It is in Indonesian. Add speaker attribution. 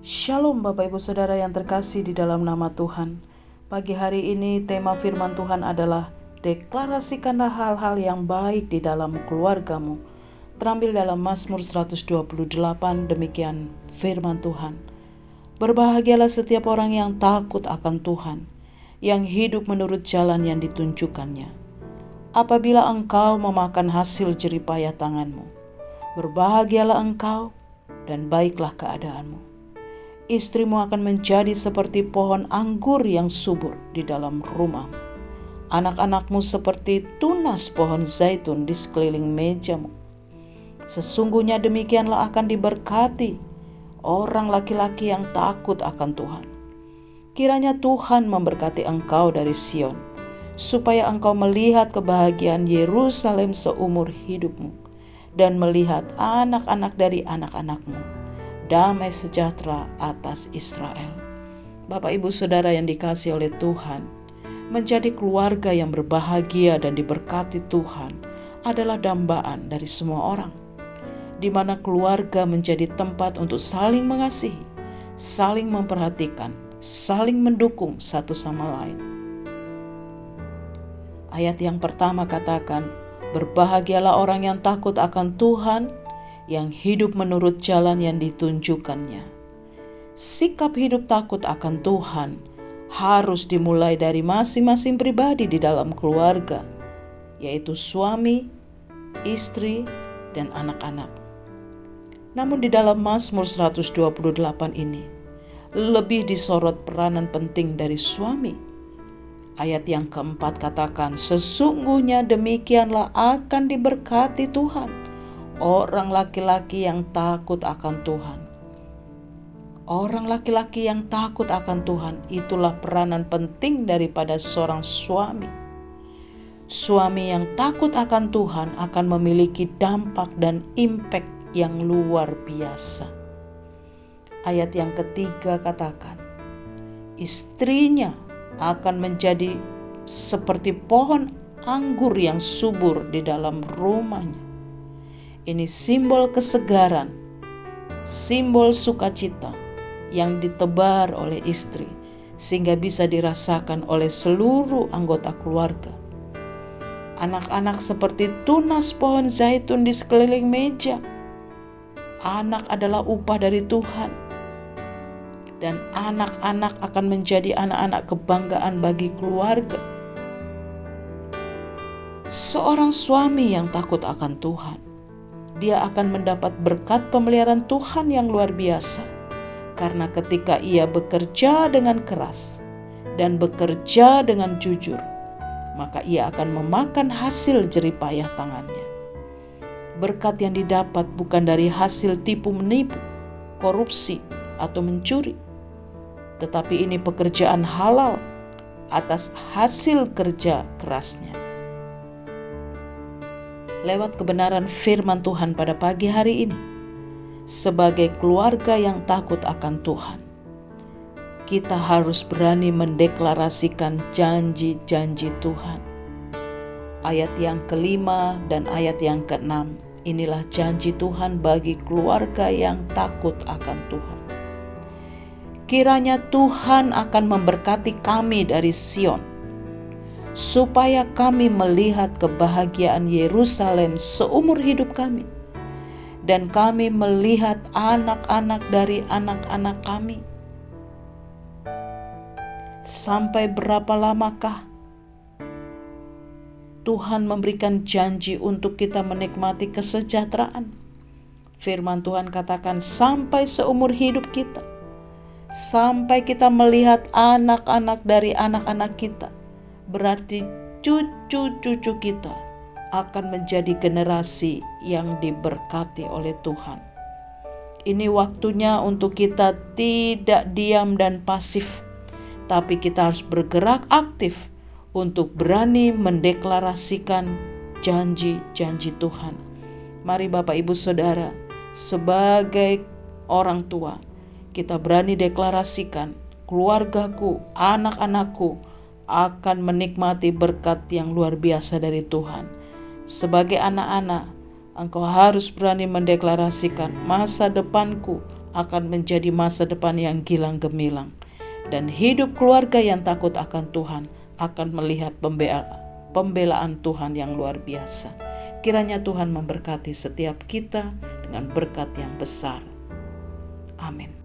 Speaker 1: Shalom Bapak Ibu Saudara yang terkasih di dalam nama Tuhan. Pagi hari ini tema firman Tuhan adalah deklarasikanlah hal-hal yang baik di dalam keluargamu. Terambil dalam Mazmur 128, demikian firman Tuhan. Berbahagialah setiap orang yang takut akan Tuhan, yang hidup menurut jalan yang ditunjukkannya. Apabila engkau memakan hasil jeripayah tanganmu, berbahagialah engkau dan baiklah keadaanmu. Istrimu akan menjadi seperti pohon anggur yang subur di dalam rumah. Anak-anakmu seperti tunas pohon zaitun di sekeliling mejamu. Sesungguhnya demikianlah akan diberkati orang laki-laki yang takut akan Tuhan. Kiranya Tuhan memberkati engkau dari Sion, supaya engkau melihat kebahagiaan Yerusalem seumur hidupmu, dan melihat anak-anak dari anak-anakmu. Damai sejahtera atas Israel. Bapak Ibu Saudara yang dikasihi oleh Tuhan, menjadi keluarga yang berbahagia dan diberkati Tuhan adalah dambaan dari semua orang, di mana keluarga menjadi tempat untuk saling mengasihi, saling memperhatikan, saling mendukung satu sama lain. Ayat yang pertama katakan, berbahagialah orang yang takut akan Tuhan, yang hidup menurut jalan yang ditunjukkannya. Sikap hidup takut akan Tuhan harus dimulai dari masing-masing pribadi di dalam keluarga, yaitu suami, istri, dan anak-anak. Namun di dalam Mazmur 128 ini, lebih disorot peranan penting dari suami. Ayat yang keempat katakan, sesungguhnya demikianlah akan diberkati Tuhan orang laki-laki yang takut akan Tuhan. Orang laki-laki yang takut akan Tuhan, itulah peranan penting daripada seorang suami. Suami yang takut akan Tuhan akan memiliki dampak dan impact yang luar biasa. Ayat yang ketiga katakan, istrinya akan menjadi seperti pohon anggur yang subur di dalam rumahnya. Ini simbol kesegaran, simbol sukacita yang ditebar oleh istri, sehingga bisa dirasakan oleh seluruh anggota keluarga. Anak-anak seperti tunas pohon zaitun di sekeliling meja. Anak adalah upah dari Tuhan, dan anak-anak akan menjadi anak-anak kebanggaan bagi keluarga. Seorang suami yang takut akan Tuhan, dia akan mendapat berkat pemeliharaan Tuhan yang luar biasa. Karena ketika ia bekerja dengan keras dan bekerja dengan jujur, maka ia akan memakan hasil jeripayah tangannya. Berkat yang didapat bukan dari hasil tipu menipu, korupsi, atau mencuri, tetapi ini pekerjaan halal atas hasil kerja kerasnya. Lewat kebenaran firman Tuhan pada pagi hari ini, sebagai keluarga yang takut akan Tuhan, kita harus berani mendeklarasikan janji-janji Tuhan. Ayat yang kelima dan ayat yang keenam, inilah janji Tuhan bagi keluarga yang takut akan Tuhan. Kiranya Tuhan akan memberkati kami dari Sion, supaya kami melihat kebahagiaan Yerusalem seumur hidup kami, dan kami melihat anak-anak dari anak-anak kami. Sampai berapa lamakah Tuhan memberikan janji untuk kita menikmati kesejahteraan? Firman Tuhan katakan sampai seumur hidup kita, sampai kita melihat anak-anak dari anak-anak kita. Berarti cucu-cucu kita akan menjadi generasi yang diberkati oleh Tuhan. Ini waktunya untuk kita tidak diam dan pasif, tapi kita harus bergerak aktif untuk berani mendeklarasikan janji-janji Tuhan. Mari Bapak Ibu Saudara, sebagai orang tua, kita berani deklarasikan, keluargaku, anak-anakku akan menikmati berkat yang luar biasa dari Tuhan. Sebagai anak-anak, engkau harus berani mendeklarasikan masa depanku
Speaker 2: akan menjadi masa depan yang gilang gemilang. Dan hidup keluarga yang takut akan Tuhan akan melihat pembelaan Tuhan yang luar biasa. Kiranya Tuhan memberkati setiap kita dengan berkat yang besar. Amin.